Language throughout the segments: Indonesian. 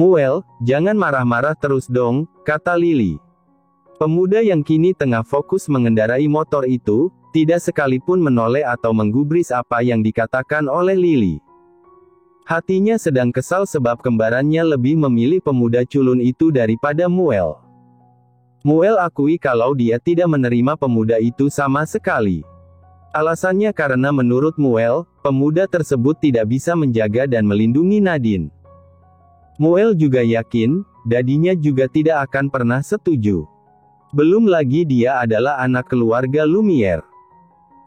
Muel, jangan marah-marah terus dong, kata Lily. Pemuda yang kini tengah fokus mengendarai motor itu, tidak sekalipun menoleh atau menggubris apa yang dikatakan oleh Lily. Hatinya sedang kesal sebab kembarannya lebih memilih pemuda culun itu daripada Muel. Muel akui kalau dia tidak menerima pemuda itu sama sekali. Alasannya karena menurut Muel, pemuda tersebut tidak bisa menjaga dan melindungi Nadine. Muel juga yakin, dadinya juga tidak akan pernah setuju. Belum lagi dia adalah anak keluarga Lumiere.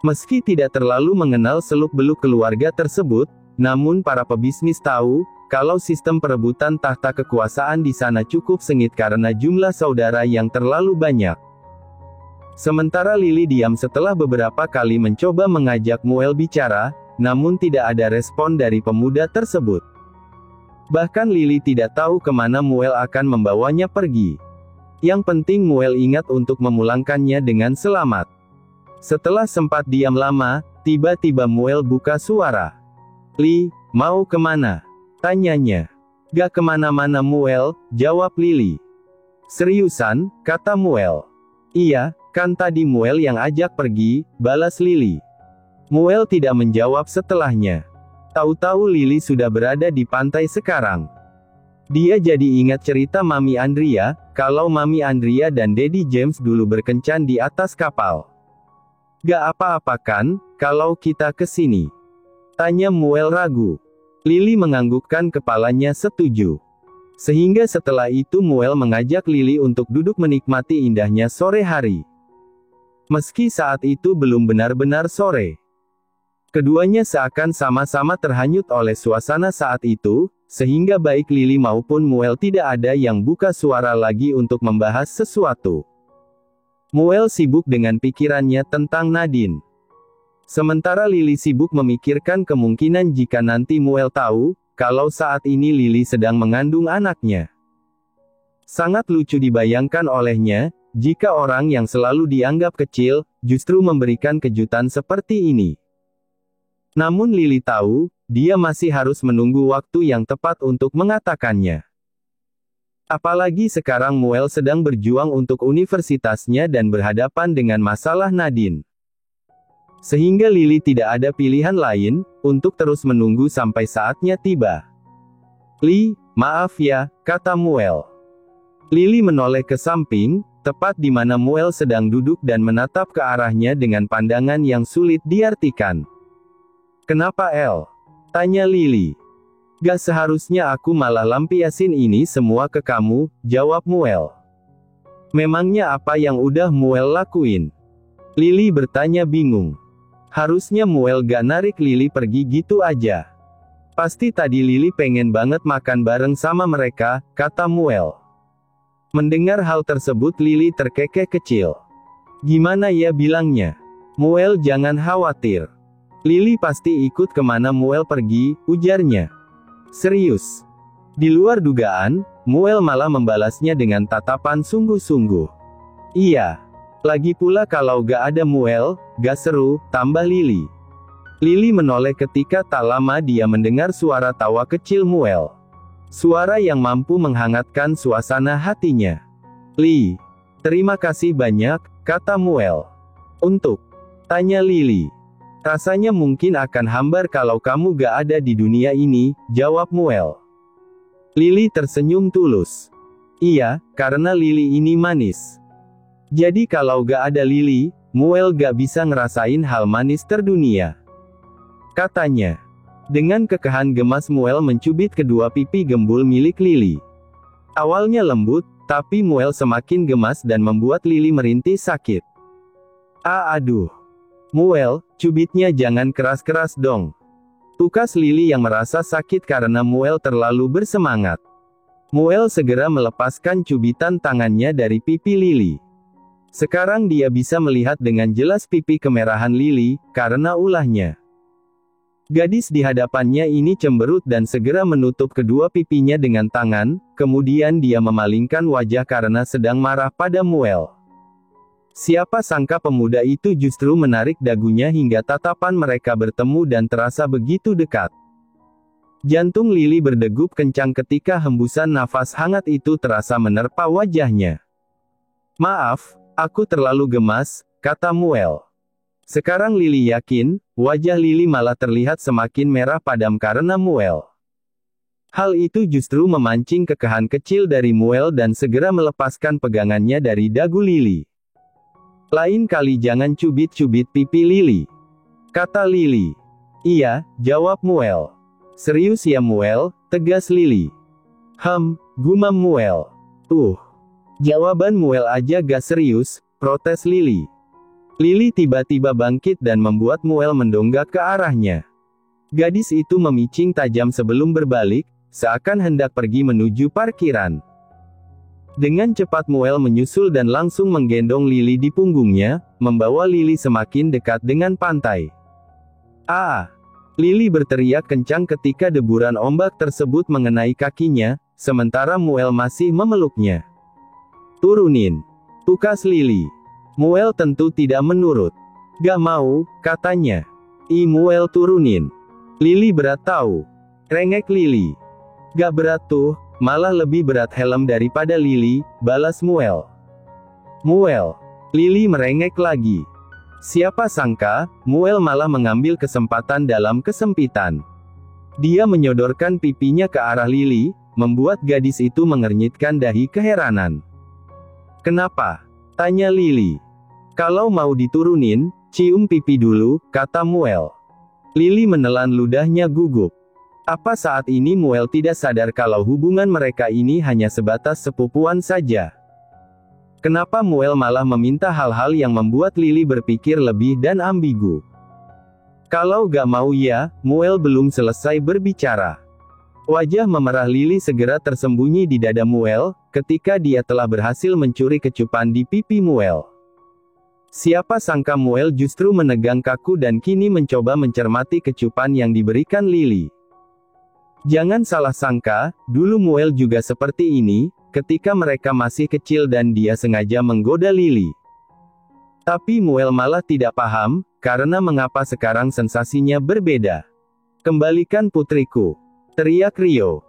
Meski tidak terlalu mengenal seluk-beluk keluarga tersebut, namun para pebisnis tahu, kalau sistem perebutan tahta kekuasaan di sana cukup sengit karena jumlah saudara yang terlalu banyak. Sementara Lily diam setelah beberapa kali mencoba mengajak Muel bicara, namun tidak ada respon dari pemuda tersebut. Bahkan Lily tidak tahu kemana Muel akan membawanya pergi. Yang penting Muel ingat untuk memulangkannya dengan selamat. Setelah sempat diam lama, tiba-tiba Muel buka suara. "Li, mau kemana?" tanyanya. "Gak kemana-mana Muel," jawab Lily. "Seriusan?" kata Muel. "Iya, kan tadi Muel yang ajak pergi," balas Lily. Muel tidak menjawab setelahnya. Tahu-tahu Lily sudah berada di pantai sekarang. Dia jadi ingat cerita Mami Andrea, kalau Mami Andrea dan Daddy James dulu berkencan di atas kapal. "Gak apa-apa kan, kalau kita ke sini?" tanya Muel ragu. Lily menganggukkan kepalanya setuju. Sehingga setelah itu Muel mengajak Lily untuk duduk menikmati indahnya sore hari. Meski saat itu belum benar-benar sore. Keduanya seakan sama-sama terhanyut oleh suasana saat itu, sehingga baik Lily maupun Muel tidak ada yang buka suara lagi untuk membahas sesuatu. Muel sibuk dengan pikirannya tentang Nadine. Sementara Lily sibuk memikirkan kemungkinan jika nanti Muel tahu, kalau saat ini Lily sedang mengandung anaknya. Sangat lucu dibayangkan olehnya, jika orang yang selalu dianggap kecil, justru memberikan kejutan seperti ini. Namun Lily tahu, dia masih harus menunggu waktu yang tepat untuk mengatakannya. Apalagi sekarang Muel sedang berjuang untuk universitasnya dan berhadapan dengan masalah Nadine. Sehingga Lily tidak ada pilihan lain, untuk terus menunggu sampai saatnya tiba. "Li, maaf ya," kata Muel. Lily menoleh ke samping, tepat di mana Muel sedang duduk dan menatap ke arahnya dengan pandangan yang sulit diartikan. "Kenapa El?" tanya Lily. "Gak seharusnya aku malah lampiasin ini semua ke kamu," jawab Muel. "Memangnya apa yang udah Muel lakuin?" Lily bertanya bingung. Harusnya Muel gak narik Lily pergi gitu aja. "Pasti tadi Lily pengen banget makan bareng sama mereka," kata Muel. Mendengar hal tersebut Lily terkekeh kecil. "Gimana ya bilangnya?" "Muel jangan khawatir. Lily pasti ikut kemana Muel pergi," ujarnya. "Serius?" Di luar dugaan, Muel malah membalasnya dengan tatapan sungguh-sungguh. "Iya. Lagi pula kalau gak ada Muel, gak seru," tambah Lily. Lily menoleh ketika tak lama dia mendengar suara tawa kecil Muel. Suara yang mampu menghangatkan suasana hatinya. "Li, terima kasih banyak," kata Muel. "Untuk?" tanya Lily. "Rasanya mungkin akan hambar kalau kamu gak ada di dunia ini," jawab Muel. Lily tersenyum tulus. "Iya, karena Lily ini manis. Jadi kalau gak ada Lily, Muel gak bisa ngerasain hal manis terdunia," katanya. Dengan kekeh gemas Muel mencubit kedua pipi gembul milik Lily. Awalnya lembut, tapi Muel semakin gemas dan membuat Lily merintih sakit. Aduh. Muel, cubitnya jangan keras-keras dong," tukas Lily yang merasa sakit karena Muel terlalu bersemangat. Muel segera melepaskan cubitan tangannya dari pipi Lily. Sekarang dia bisa melihat dengan jelas pipi kemerahan Lily, karena ulahnya. Gadis di hadapannya ini cemberut dan segera menutup kedua pipinya dengan tangan, kemudian dia memalingkan wajah karena sedang marah pada Muel. Siapa sangka pemuda itu justru menarik dagunya hingga tatapan mereka bertemu dan terasa begitu dekat. Jantung Lily berdegup kencang ketika hembusan nafas hangat itu terasa menerpa wajahnya. "Maaf, aku terlalu gemas," kata Muel. Sekarang Lily yakin, wajah Lily malah terlihat semakin merah padam karena Muel. Hal itu justru memancing kekahan kecil dari Muel dan segera melepaskan pegangannya dari dagu Lily. "Lain kali jangan cubit-cubit pipi Lily," kata Lily. "Iya," jawab Muel. "Serius ya Muel," tegas Lily. Gumam Muel. Jawaban Muel aja gak serius," protes Lily. Lily tiba-tiba bangkit dan membuat Muel mendongak ke arahnya. Gadis itu memicing tajam sebelum berbalik, seakan hendak pergi menuju parkiran. Dengan cepat Muel menyusul dan langsung menggendong Lily di punggungnya, membawa Lily semakin dekat dengan pantai. Lily berteriak kencang ketika deburan ombak tersebut mengenai kakinya, sementara Muel masih memeluknya. "Turunin," tukas Lily. Muel tentu tidak menurut. "Gak mau," katanya. Muel turunin." Lily berat tahu. Rengek Lily. "Gak berat tuh, malah lebih berat helm daripada Lily," balas Muel. Lily merengek lagi. Siapa sangka, Muel malah mengambil kesempatan dalam kesempitan. Dia menyodorkan pipinya ke arah Lily, membuat gadis itu mengernyitkan dahi keheranan. "Kenapa?" tanya Lily. "Kalau mau diturunin, cium pipi dulu," kata Muel. Lily menelan ludahnya gugup. Apa saat ini Muel tidak sadar kalau hubungan mereka ini hanya sebatas sepupuan saja? Kenapa Muel malah meminta hal-hal yang membuat Lily berpikir lebih dan ambigu? Kalau gak mau ya, Muel belum selesai berbicara. Wajah memerah Lily segera tersembunyi di dada Muel, ketika dia telah berhasil mencuri kecupan di pipi Muel. Siapa sangka Muel justru menegang kaku dan kini mencoba mencermati kecupan yang diberikan Lily. Jangan salah sangka, dulu Muel juga seperti ini, ketika mereka masih kecil dan dia sengaja menggoda Lily. Tapi Muel malah tidak paham, karena mengapa sekarang sensasinya berbeda. "Kembalikan putriku," teriak Rio.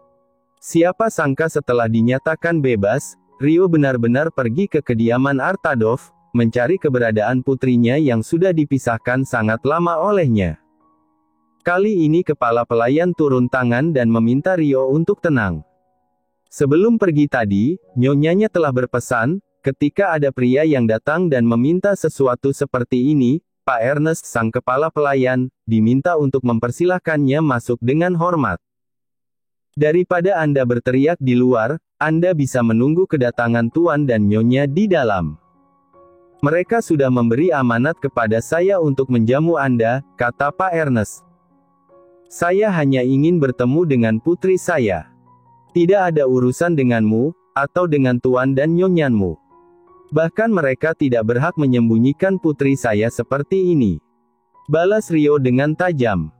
Siapa sangka setelah dinyatakan bebas, Rio benar-benar pergi ke kediaman Artadov, mencari keberadaan putrinya yang sudah dipisahkan sangat lama olehnya. Kali ini kepala pelayan turun tangan dan meminta Rio untuk tenang. Sebelum pergi tadi, nyonyanya telah berpesan, ketika ada pria yang datang dan meminta sesuatu seperti ini, Pak Ernest sang kepala pelayan, diminta untuk mempersilahkannya masuk dengan hormat. "Daripada Anda berteriak di luar, Anda bisa menunggu kedatangan Tuan dan Nyonya di dalam. Mereka sudah memberi amanat kepada saya untuk menjamu Anda," kata Pak Ernest. "Saya hanya ingin bertemu dengan putri saya. Tidak ada urusan denganmu, atau dengan tuan dan nyonyanmu. Bahkan mereka tidak berhak menyembunyikan putri saya seperti ini," balas Rio dengan tajam.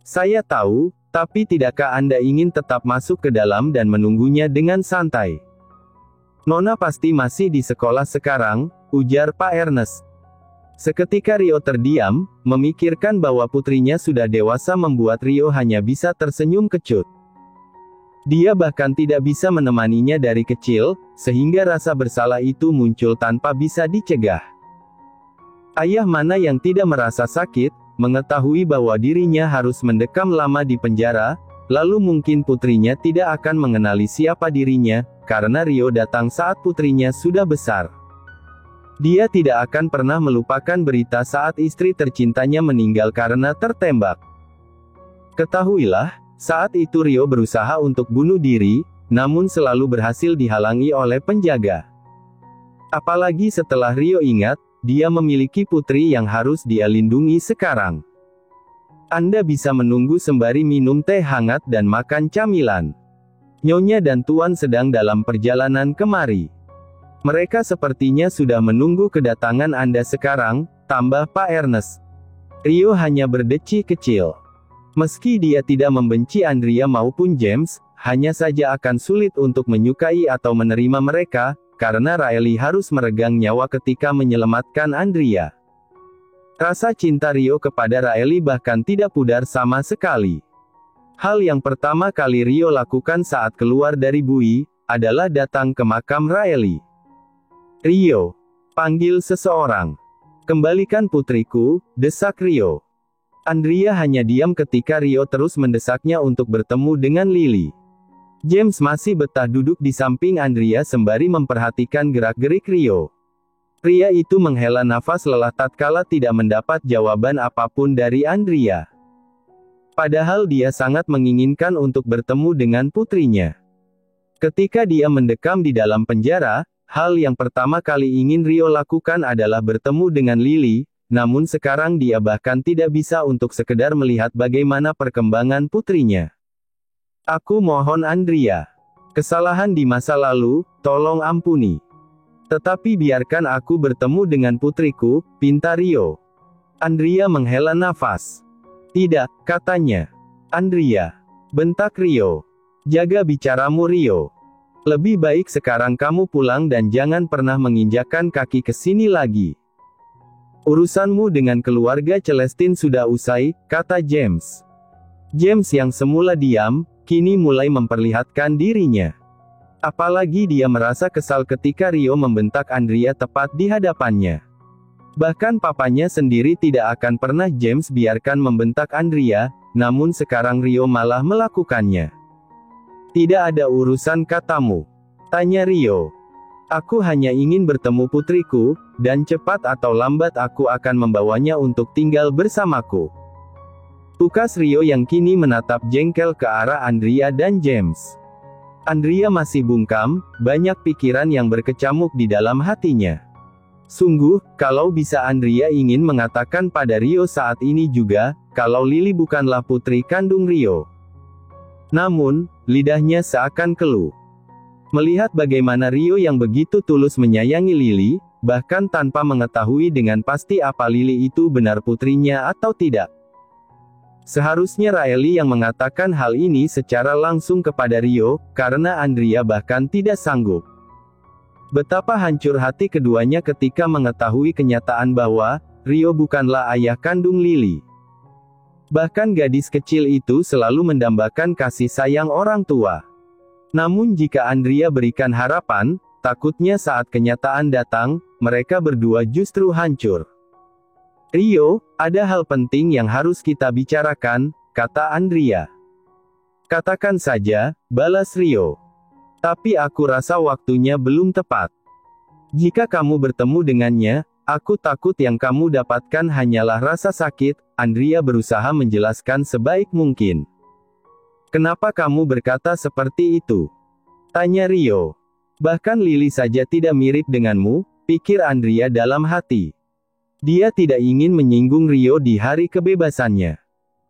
"Saya tahu, tapi tidakkah Anda ingin tetap masuk ke dalam dan menunggunya dengan santai?" "Nona pasti masih di sekolah sekarang," ujar Pak Ernest. Seketika Rio terdiam, memikirkan bahwa putrinya sudah dewasa membuat Rio hanya bisa tersenyum kecut. Dia bahkan tidak bisa menemaninya dari kecil, sehingga rasa bersalah itu muncul tanpa bisa dicegah. Ayah mana yang tidak merasa sakit, mengetahui bahwa dirinya harus mendekam lama di penjara, lalu mungkin putrinya tidak akan mengenali siapa dirinya, karena Rio datang saat putrinya sudah besar. Dia tidak akan pernah melupakan berita saat istri tercintanya meninggal karena tertembak. Ketahuilah, saat itu Rio berusaha untuk bunuh diri, namun selalu berhasil dihalangi oleh penjaga. Apalagi setelah Rio ingat, dia memiliki putri yang harus dia lindungi sekarang. Anda bisa menunggu sembari minum teh hangat dan makan camilan. Nyonya dan Tuan sedang dalam perjalanan kemari. Mereka sepertinya sudah menunggu kedatangan Anda sekarang, tambah Pak Ernest. Rio hanya berdecih kecil. Meski dia tidak membenci Andrea maupun James, hanya saja akan sulit untuk menyukai atau menerima mereka, karena Riley harus meregang nyawa ketika menyelamatkan Andrea. Rasa cinta Rio kepada Riley bahkan tidak pudar sama sekali. Hal yang pertama kali Rio lakukan saat keluar dari bui, adalah datang ke makam Raeli. "Rio," panggil seseorang. "Kembalikan putriku," desak Rio. Andrea hanya diam ketika Rio terus mendesaknya untuk bertemu dengan Lily. James masih betah duduk di samping Andrea sembari memperhatikan gerak-gerik Rio. Pria itu menghela nafas lelah tatkala tidak mendapat jawaban apapun dari Andrea. Padahal dia sangat menginginkan untuk bertemu dengan putrinya. Ketika dia mendekam di dalam penjara, hal yang pertama kali ingin Rio lakukan adalah bertemu dengan Lily, namun sekarang dia bahkan tidak bisa untuk sekedar melihat bagaimana perkembangan putrinya. "Aku mohon Andrea. Kesalahan di masa lalu, tolong ampuni. Tetapi biarkan aku bertemu dengan putriku," pinta Rio. Andrea menghela nafas. "Tidak," katanya. "Andrea," bentak Rio. "Jaga bicaramu Rio. Lebih baik sekarang kamu pulang dan jangan pernah menginjakkan kaki ke sini lagi. Urusanmu dengan keluarga Celestine sudah usai," kata James. James yang semula diam, kini mulai memperlihatkan dirinya. Apalagi dia merasa kesal ketika Rio membentak Andrea tepat di hadapannya. Bahkan papanya sendiri tidak akan pernah James biarkan membentak Andrea, namun sekarang Rio malah melakukannya. "Tidak ada urusan katamu," tanya Rio. "Aku hanya ingin bertemu putriku, dan cepat atau lambat aku akan membawanya untuk tinggal bersamaku." Tukas Rio yang kini menatap jengkel ke arah Andrea dan James. Andrea masih bungkam, banyak pikiran yang berkecamuk di dalam hatinya. Sungguh, kalau bisa Andrea ingin mengatakan pada Rio saat ini juga, kalau Lily bukanlah putri kandung Rio. Namun, lidahnya seakan keluh. Melihat bagaimana Rio yang begitu tulus menyayangi Lily, bahkan tanpa mengetahui dengan pasti apa Lily itu benar putrinya atau tidak. Seharusnya Raeli yang mengatakan hal ini secara langsung kepada Rio, karena Andrea bahkan tidak sanggup. Betapa hancur hati keduanya ketika mengetahui kenyataan bahwa Rio bukanlah ayah kandung Lily. Bahkan gadis kecil itu selalu mendambakan kasih sayang orang tua. Namun jika Andrea berikan harapan, takutnya saat kenyataan datang, mereka berdua justru hancur. "Rio, ada hal penting yang harus kita bicarakan," kata Andrea. "Katakan saja," balas Rio. "Tapi aku rasa waktunya belum tepat. Jika kamu bertemu dengannya, aku takut yang kamu dapatkan hanyalah rasa sakit." Andrea berusaha menjelaskan sebaik mungkin. "Kenapa kamu berkata seperti itu?" tanya Rio. "Bahkan Lily saja tidak mirip denganmu," pikir Andrea dalam hati. Dia tidak ingin menyinggung Rio di hari kebebasannya.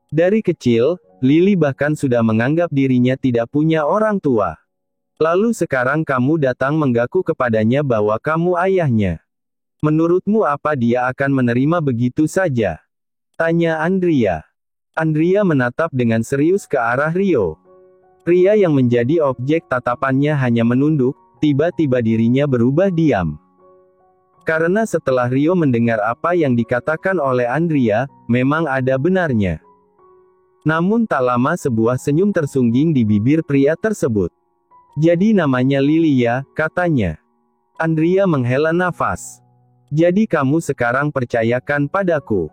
Dari kecil, Lily bahkan sudah menganggap dirinya tidak punya orang tua. Lalu sekarang kamu datang mengaku kepadanya bahwa kamu ayahnya. Menurutmu apa dia akan menerima begitu saja? Tanya Andrea. Andrea menatap dengan serius ke arah Rio. Pria yang menjadi objek tatapannya hanya menunduk, tiba-tiba dirinya berubah diam. Karena setelah Rio mendengar apa yang dikatakan oleh Andrea, memang ada benarnya. Namun tak lama sebuah senyum tersungging di bibir pria tersebut. "Jadi namanya Lily ya," katanya. Andrea menghela nafas. "Jadi kamu sekarang percayakan padaku.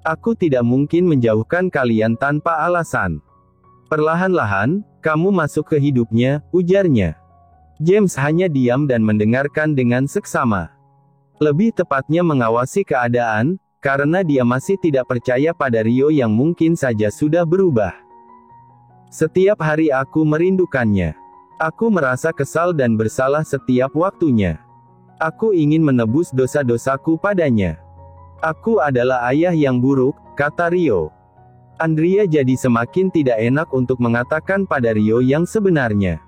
Aku tidak mungkin menjauhkan kalian tanpa alasan." Perlahan-lahan, kamu masuk ke hidupnya, ujarnya. James hanya diam dan mendengarkan dengan seksama. Lebih tepatnya mengawasi keadaan, karena dia masih tidak percaya pada Rio yang mungkin saja sudah berubah. "Setiap hari aku merindukannya. Aku merasa kesal dan bersalah setiap waktunya. Aku ingin menebus dosa-dosaku padanya. Aku adalah ayah yang buruk," kata Rio. Andrea jadi semakin tidak enak untuk mengatakan pada Rio yang sebenarnya.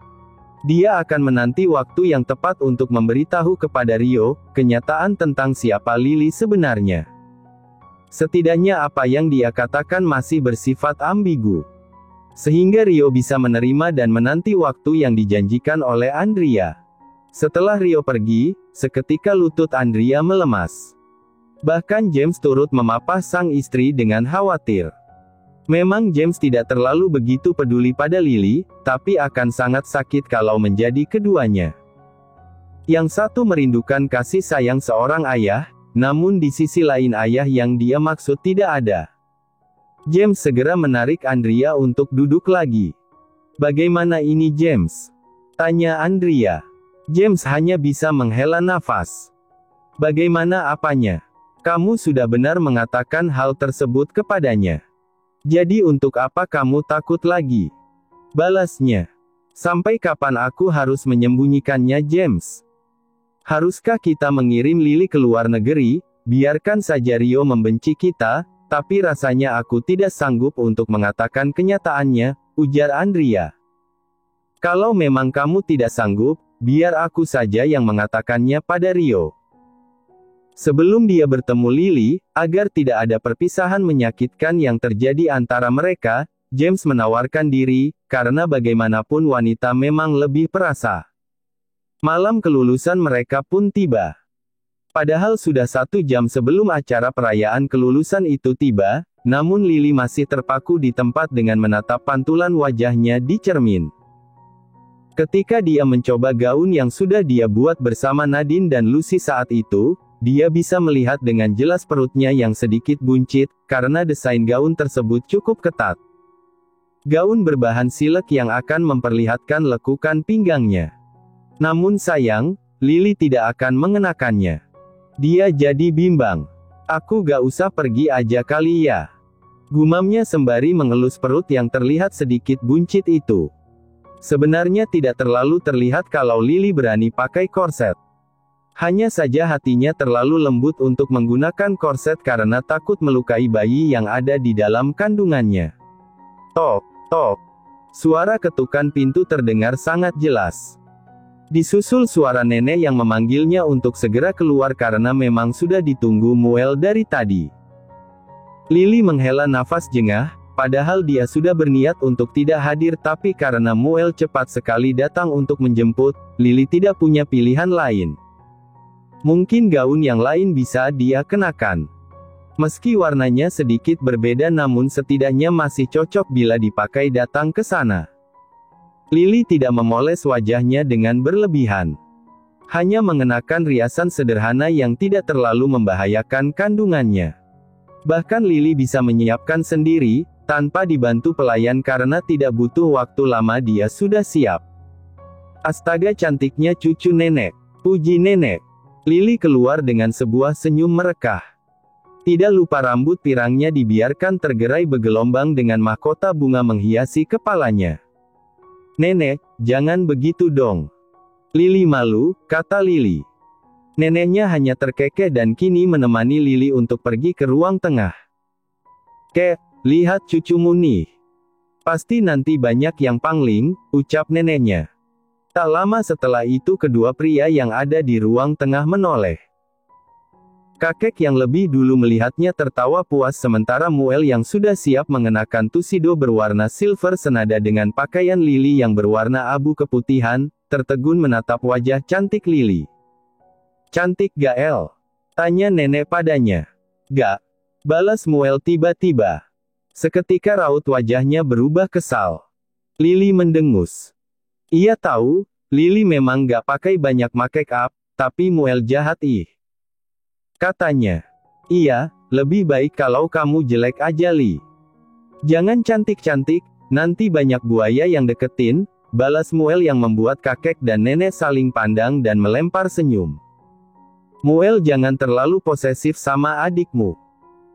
Dia akan menanti waktu yang tepat untuk memberitahu kepada Rio, kenyataan tentang siapa Lily sebenarnya. Setidaknya apa yang dia katakan masih bersifat ambigu. Sehingga Rio bisa menerima dan menanti waktu yang dijanjikan oleh Andrea. Setelah Rio pergi, seketika lutut Andrea melemas. Bahkan James turut memapah sang istri dengan khawatir. Memang James tidak terlalu begitu peduli pada Lily, tapi akan sangat sakit kalau menjadi keduanya. Yang satu merindukan kasih sayang seorang ayah, namun di sisi lain ayah yang dia maksud tidak ada. James segera menarik Andrea untuk duduk lagi. "Bagaimana ini James?" tanya Andrea. James hanya bisa menghela nafas. "Bagaimana apanya? Kamu sudah benar mengatakan hal tersebut kepadanya. Jadi untuk apa kamu takut lagi?" balasnya. "Sampai kapan aku harus menyembunyikannya James? Haruskah kita mengirim Lily ke luar negeri? Biarkan saja Rio membenci kita, tapi rasanya aku tidak sanggup untuk mengatakan kenyataannya," ujar Andrea. "Kalau memang kamu tidak sanggup, biar aku saja yang mengatakannya pada Rio." Sebelum dia bertemu Lily, agar tidak ada perpisahan menyakitkan yang terjadi antara mereka, James menawarkan diri, karena bagaimanapun wanita memang lebih perasa. Malam kelulusan mereka pun tiba. Padahal sudah 1 jam sebelum acara perayaan kelulusan itu tiba, namun Lily masih terpaku di tempat dengan menatap pantulan wajahnya di cermin. Ketika dia mencoba gaun yang sudah dia buat bersama Nadine dan Lucy saat itu, dia bisa melihat dengan jelas perutnya yang sedikit buncit, karena desain gaun tersebut cukup ketat. Gaun berbahan silk yang akan memperlihatkan lekukan pinggangnya. Namun sayang, Lily tidak akan mengenakannya. Dia jadi bimbang. "Aku gak usah pergi aja kali ya," gumamnya sembari mengelus perut yang terlihat sedikit buncit itu. Sebenarnya tidak terlalu terlihat kalau Lily berani pakai korset. Hanya saja hatinya terlalu lembut untuk menggunakan korset karena takut melukai bayi yang ada di dalam kandungannya. Tok, tok. Suara ketukan pintu terdengar sangat jelas. Disusul suara nenek yang memanggilnya untuk segera keluar karena memang sudah ditunggu Muel dari tadi. Lily menghela nafas jengah, padahal dia sudah berniat untuk tidak hadir tapi karena Muel cepat sekali datang untuk menjemput, Lily tidak punya pilihan lain. Mungkin gaun yang lain bisa dia kenakan. Meski warnanya sedikit berbeda namun setidaknya masih cocok bila dipakai datang ke sana. Lily tidak memoles wajahnya dengan berlebihan. Hanya mengenakan riasan sederhana yang tidak terlalu membahayakan kandungannya. Bahkan Lily bisa menyiapkan sendiri, tanpa dibantu pelayan karena tidak butuh waktu lama dia sudah siap. "Astaga cantiknya cucu nenek," puji nenek. Lily keluar dengan sebuah senyum merekah. Tidak lupa rambut pirangnya dibiarkan tergerai bergelombang dengan mahkota bunga menghiasi kepalanya. "Nenek, jangan begitu dong." Lily malu, kata Lily. Neneknya hanya terkekeh dan kini menemani Lily untuk pergi ke ruang tengah. "Kek, lihat cucumu nih. Pasti nanti banyak yang pangling," ucap neneknya. Tak lama setelah itu kedua pria yang ada di ruang tengah menoleh. Kakek yang lebih dulu melihatnya tertawa puas sementara Muel yang sudah siap mengenakan tuxedo berwarna silver senada dengan pakaian Lily yang berwarna abu keputihan, tertegun menatap wajah cantik Lily. "Cantik gak El?" tanya nenek padanya. "Gak," balas Muel tiba-tiba. Seketika raut wajahnya berubah kesal. Lily mendengus. Ia tahu, Lily memang gak pakai banyak make up, tapi Muel jahat katanya. "Iya, lebih baik kalau kamu jelek aja Li. Jangan cantik-cantik, nanti banyak buaya yang deketin," balas Muel yang membuat kakek dan nenek saling pandang dan melempar senyum. "Muel jangan terlalu posesif sama adikmu.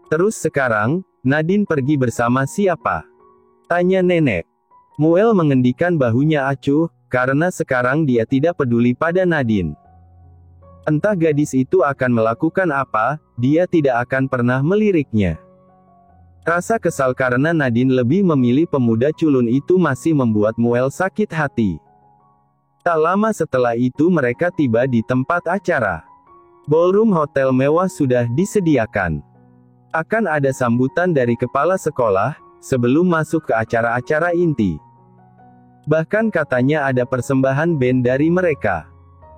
Terus sekarang, Nadine pergi bersama siapa?" tanya nenek. Muel mengendikan bahunya acuh, karena sekarang dia tidak peduli pada Nadine. Entah gadis itu akan melakukan apa, dia tidak akan pernah meliriknya. Rasa kesal karena Nadine lebih memilih pemuda culun itu masih membuat Muel sakit hati. Tak lama setelah itu mereka tiba di tempat acara. Ballroom hotel mewah sudah disediakan. Akan ada sambutan dari kepala sekolah, sebelum masuk ke acara-acara inti. Bahkan katanya ada persembahan band dari mereka.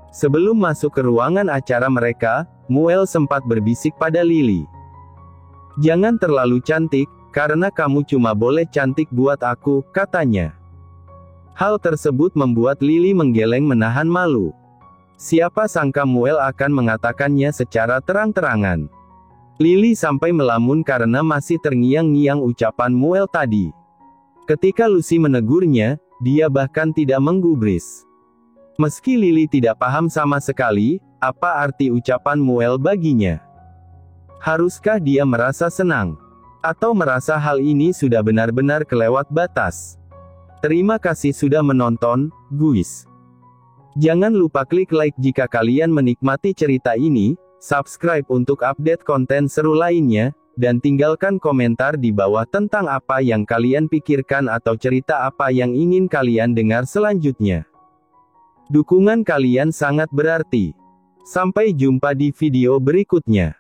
Sebelum masuk ke ruangan acara mereka, Muel sempat berbisik pada Lily. "Jangan terlalu cantik, Karena kamu cuma boleh cantik buat aku, katanya. Hal tersebut membuat Lily menggeleng menahan malu. Siapa sangka Muel akan mengatakannya secara terang-terangan. Lily sampai melamun karena masih terngiang-ngiang ucapan Muel tadi. Ketika Lucy menegurnya, dia bahkan tidak menggubris. Meski Lily tidak paham sama sekali, apa arti ucapan Muel baginya. Haruskah dia merasa senang? Atau merasa hal ini sudah benar-benar kelewat batas? Terima kasih sudah menonton, guys. Jangan lupa klik like jika kalian menikmati cerita ini, subscribe untuk update konten seru lainnya, dan tinggalkan komentar di bawah tentang apa yang kalian pikirkan atau cerita apa yang ingin kalian dengar selanjutnya. Dukungan kalian sangat berarti. Sampai jumpa di video berikutnya.